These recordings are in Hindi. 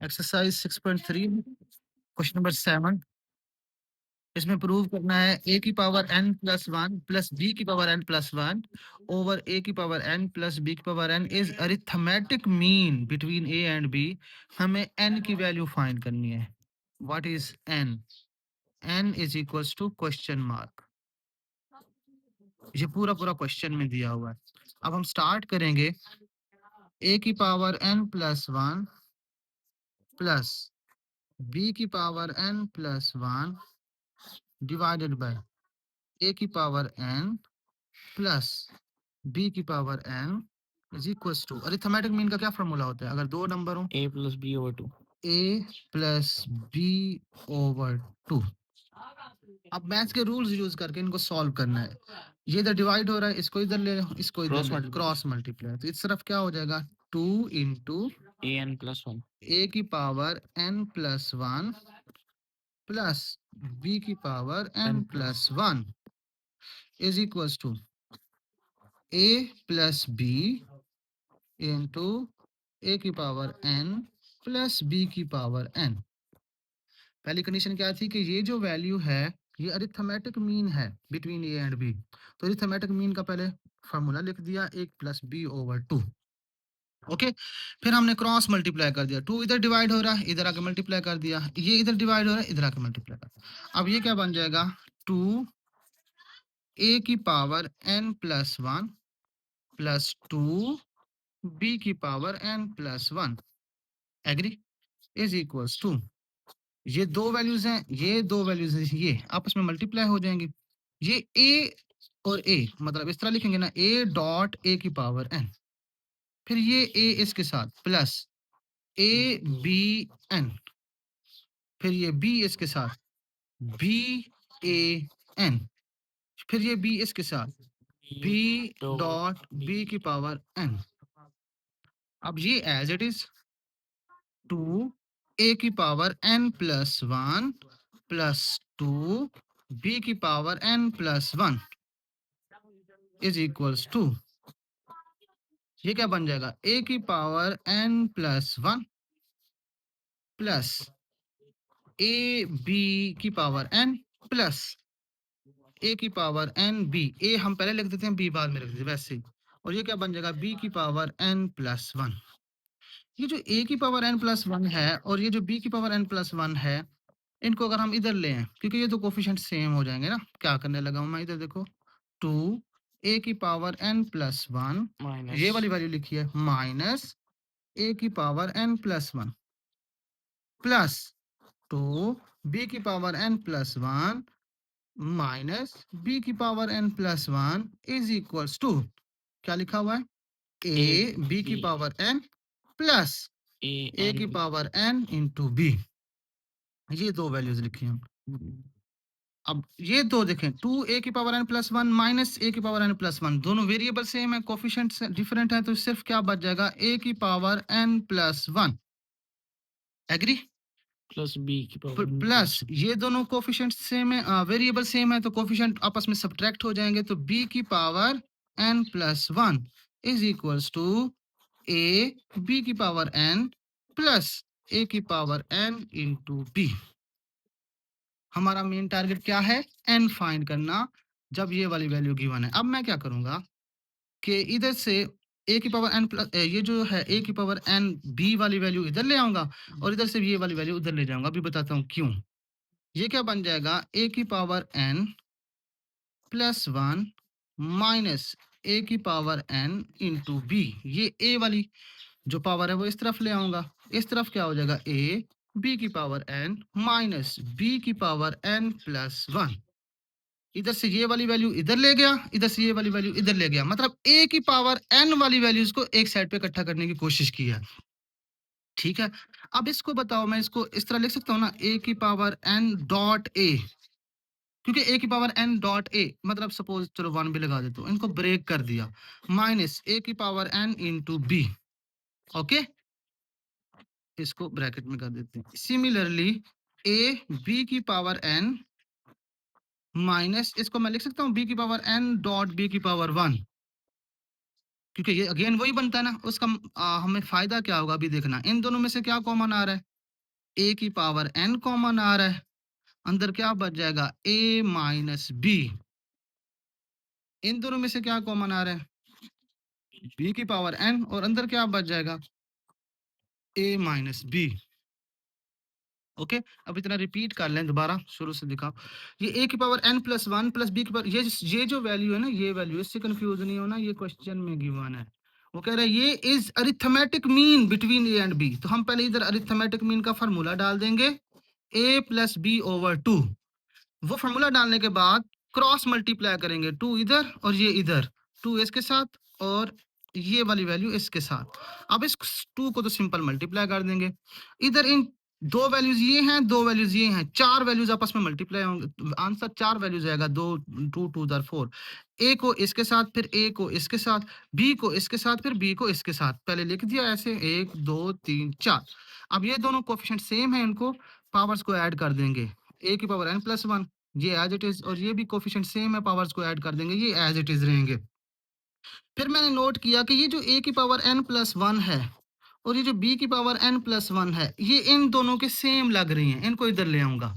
Exercise 6.3 question number 7। इसमें प्रूव करना है a की power n plus 1 plus b की power n plus 1 over a की पावर n प्लस b की power n is arithmetic mean between a and b। हमें n की वैल्यू फाइंड करनी है। What is n? n is equals to question mark. ये पूरा पूरा क्वेश्चन में दिया हुआ है। अब हम स्टार्ट करेंगे a की power n plus 1 plus b की power n plus 1 divided by a की पावर n प्लस b की power n is equals to, arithmetic mean का क्या फॉर्मूला होता है? अगर दो नंबर हो a plus b over 2. a plus b over 2। अब मैथ्स के रूल्स यूज करके इनको सॉल्व करना है। ये इधर डिवाइड हो रहा है, इसको इधर ले लो, इसको इधर Cross ले, multiply. Cross multiply. तो इस तरफ क्या हो जाएगा? 2 इंटू an plus 1. a की power n plus 1 plus b की power n plus 1 is equals to a plus b into a की पावर n प्लस b की पावर n। पहली कंडीशन क्या थी कि ये जो वैल्यू है ये अरिथमेटिक मीन है बिटवीन a एंड b। तो अरिथमेटिक मीन का पहले फॉर्मूला लिख दिया, 1 प्लस बी ओवर 2। ओके, फिर हमने क्रॉस मल्टीप्लाई कर दिया, 2 इधर डिवाइड हो रहा है, इधर आके मल्टीप्लाई कर दिया, ये इधर डिवाइड हो रहा है, इधर आके मल्टीप्लाई कर दिया। अब ये क्या बन जाएगा? 2 a की power n plus 1 plus 2 b की पावर n प्लस 1 एग्री इज इक्वल्स टू, ये दो वैल्यूज हैं, ये दो वैल्यूज हैं, ये आपस में मल्टीप्लाई हो जाएंगी। ये a और a मतलब इस तरह लिखेंगे ना, a डॉट a की पावर n, फिर ये a इसके साथ प्लस a b n, फिर ये b इसके साथ b a n, फिर ये b इसके साथ b डॉट b की पावर n। अब ये एज इट इज 2 a की power n plus 1 plus 2 b की power n plus 1 is equals to, ये क्या बन जाएगा? a की power n plus 1 plus a b की पावर n प्लस a की पावर n b। a हम पहले लिख देते हैं, b बाद में लिख देते हैं वैसे ही। और ये क्या बन जाएगा? b की पावर n प्लस 1। ये जो a की पावर n प्लस 1 है और ये जो b की पावर n प्लस 1 है, इनको अगर हम इधर ले आए, क्योंकि ये तो कोफिशिएंट सेम हो जाएंगे ना, क्या करने लगा हूं मैं? इधर देखो, 2 a की पावर n प्लस 1, Minus. ये वाली वैल्यू लिखी है, माइनस a की power n plus 1 plus 2 b की power n plus 1 minus b की power n plus 1 is equals to, क्या लिखा हुआ है? a b की पावर n प्लस a की पावर n इंटू b। ये दो वैल्यूज लिखी हैं। अब ये दो देखें, 2 a की power n plus 1 minus a की पावर n प्लस 1, दोनों वेरिएबल सेम है, कोफिशिएंट डिफरेंट है, तो सिर्फ क्या बच जाएगा? a की पावर n प्लस 1 एग्री plus b की पावर प्लस ये दोनों कोफिशिएंट सेम है, वेरिएबल सेम है, तो कोफिशिएंट आपस में सब्ट्रैक्ट हो जाएंगे, तो b की power n plus 1 is equals to a b की पावर n प्लस a की पावर n इंटू b। हमारा मेन टारगेट क्या है? n फाइंड करना, जब ये वाली वैल्यू गिवन है। अब मैं क्या करूंगा कि इधर से a की पावर n प्लस ये जो है a की पावर n b वाली वैल्यू इधर ले आऊंगा और इधर से ये वाली वैल्यू उधर ले जाऊंगा। अभी बताता हूँ क्यों। ये क्या बन जाएगा? a की power n plus 1 minus a की पावर n इंटू b। ये a वाली जो पावर है वो इस तरफ ले आऊंगा, इस तरफ क्या हो जाएगा? a b की पावर n माइनस b की पावर n प्लस 1। इधर से ये वाली वैल्यू इधर ले गया, इधर से ये वाली वैल्यू इधर ले गया, मतलब a की पावर n वाली वैल्यूज को एक साइड पे इकट्ठा करने की कोशिश की है। ठीक है, अब इसको बताओ, मैं इसको इस तरह लिख सकता हूँ ना, a की पावर n डॉट a, क्योंकि a की पावर n डॉट a मतलब सपोज चलो 1 भी लगा देता हूँ, इनको ब्रेक कर दिया, माइनस a की power n into b। Okay, इसको ब्रैकेट में कर देते हैं। सिमिलरली a b की पावर n माइनस, इसको मैं लिख सकता हूँ b की पावर n डॉट b की पावर 1, क्योंकि ये अगेन वही बनता है ना, उसका हमें फायदा क्या होगा अभी देखना, इन दोनों में से क्या कॉमन आ रहा है? ए की पावर n कॉमन आ रहा है, अंदर क्या बच जाएगा a माइनस बी। इन दोनों में से क्या कॉमन आ रहा है, b की पावर n, और अंदर क्या बच जाएगा a माइनस बी। ओके, अब इतना रिपीट कर लें, दोबारा शुरू से दिखाओ। ये a की power n plus one plus B की पावर, ये जो वैल्यू है ना, ये वैल्यू, इससे कंफ्यूज नहीं होना, ये क्वेश्चन में गिवन है। वो कह रहा है ये is arithmetic mean between a and b। तो हम पहले इधर अरिथमेटिक मीन का फार्मूला डाल देंगे, a plus B over two. वो फार्मूला डालने के बाद क्रॉस मल्टीप्लाई करेंगे, टू इधर और ये इधर, टू इसके साथ और ये वाली वैल्यू इसके साथ। अब इस टू को तो सिंपल मल्टीप्लाई कर देंगे, इधर इन दो वैल्यूज ये हैं, दो वैल्यूज ये हैं, चार वैल्यूज आपस में मल्टीप्लाई होंगे, तो आंसर चार वैल्यूज आएगा, दो, टू टू दर फोर। ए को इसके साथ, फिर ए को इसके साथ, बी को इसके साथ, फिर बी को इसके साथ, पहले लिख दिया ऐसे, एक दो तीन चार। अब ये दोनों कोफिशिएंट सेम है, इनको पावर्स को ऐड कर देंगे, ए की पावर n प्लस वन, ये एज इट इज, और ये भी कोफिशिएंट सेम है, पावर्स को ऐड कर देंगे, ये एज इट इज रहेंगे। फिर मैंने नोट किया कि ये जो a की पावर n प्लस वन है और ये जो b की पावर n प्लस वन है, ये इन दोनों के सेम लग रही हैं। इनको इधर ले आऊंगा,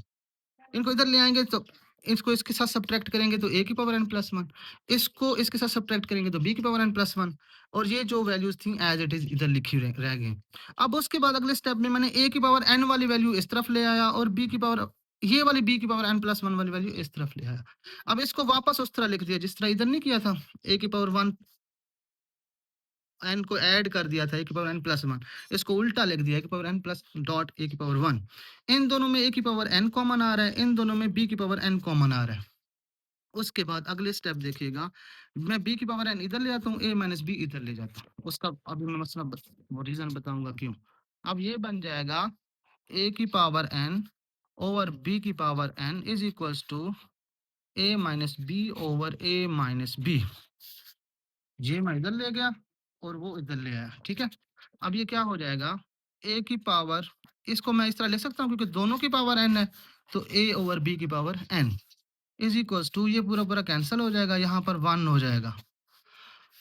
इनको इधर ले आएंगे तो इसको इसके साथ सब्ट्रैक्ट करेंगे तो a की पावर n प्लस वन, इसको इसके साथ सब्ट्रैक्ट करेंगे तो b की पावर n प्लस वन, और ये जो वैल्यूज थी एज इट इज इधर लिखी रह गई। अब उसके बाद अगले स्टेप में मैंने a की पावर n वाली वैल्यू इस तरफ ले आया और b की पावर, ये वाली b की पावर n प्लस वन वाली वैल्यू इस तरफ ले आया। अब इसको वापस उस तरह लिख दिया जिस तरह इधर नहीं किया था, a की पावर वन n को ऐड कर दिया था, a की पावर n प्लस वन, इसको उल्टा लिख दिया, a की power n plus dot a की पावर वन। इन दोनों में a की पावर n कॉमन आ रहा है, इन दोनों में b की पावर n कॉमन आ रहा है। उसके बाद अगले स्टेप देखिएगा, मैं b की पावर n इधर ले जाता हूँ, a माइनस बी इधर ले जाता हूँ, उसका अभी मैं मसला वो रीजन बताऊंगा क्यों। अब ये बन जाएगा a की पावर n ओवर b की power n is equals to a minus B over a minus B. ये मैं इधर ले गया और वो इधर ले आया, ठीक है। अब ये क्या हो जाएगा, a की पावर, इसको मैं इस तरह लिख सकता हूँ क्योंकि दोनों की पावर n है, तो a ओवर b की power n is equals to, ये पूरा पूरा कैंसिल हो जाएगा, यहाँ पर वन हो जाएगा।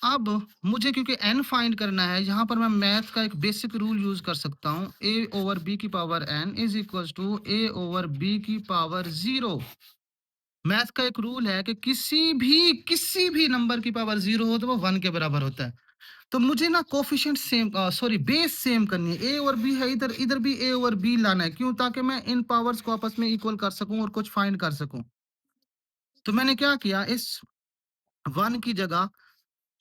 अब मुझे क्योंकि n फाइंड करना है, यहाँ पर मैं मैथ का एक बेसिक रूल यूज कर सकता हूँ, a ओवर b की power n is equals to a over b की पावर जीरो। मैथ का एक रूल है कि किसी भी नंबर की पावर जीरो हो तो वो वन के बराबर होता है। तो मुझे ना coefficient same, sorry base same करनी है, ए और बी है इधर, इधर भी ए और बी लाना है, क्यों, ताकि मैं इन पावर्स को आपस में इक्वल कर सकूं और कुछ फाइंड कर सकूं। तो मैंने क्या किया, इस वन की जगह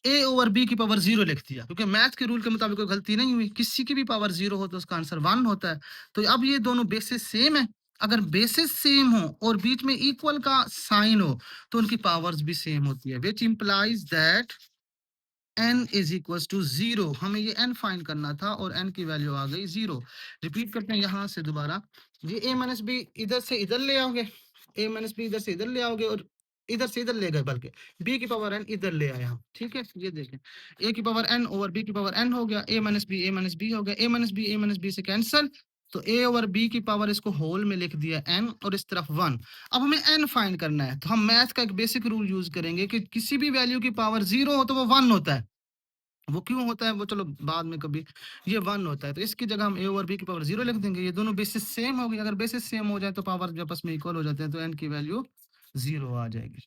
ए ओवर बी की पावर जीरो लिख दिया, क्योंकि मैथ के रूल के मुताबिक कोई गलती नहीं हुई, किसी की भी पावर जीरो हो तो उसका आंसर वन होता है। तो अब ये दोनों बेसिस सेम है, अगर बेसिस सेम हो और बीच में इक्वल का साइन हो तो उनकी पावर्स भी सेम होती है, which implies that n is equal to zero. हमें ये n फाइंड करना था और n की वैल्यू आ गई जीरो। रिपीट करते हैं यहाँ से दोबारा, ये a माइनस बी इधर से इधर ले आओगे, a माइनस बी इधर से इधर ले आओगे और इधर से इधर ले गए, बल्कि b की पावर n इधर ले आया हम, ठीक है। ये देखें, a की पावर n ओवर b की पावर n हो गया, a माइनस बी हो गया, a माइनस बी से कैंसिल, तो a ओवर b की पावर इसको होल में लिख दिया n और इस तरफ वन। अब हमें n फाइंड करना है, तो हम मैथ का एक बेसिक रूल यूज करेंगे कि किसी भी वैल्यू की पावर जीरो हो तो वो वन होता है। वो क्यों होता है वो चलो बाद में कभी, ये वन होता है, तो इसकी जगह हम ए और बी की पावर जीरो लिख देंगे। ये दोनों बेसिस सेम हो गई, अगर बेसिस सेम हो जाए तो पावर आपस में इक्वल हो जाते हैं, तो एन की वैल्यू जीरो आ जाएगी।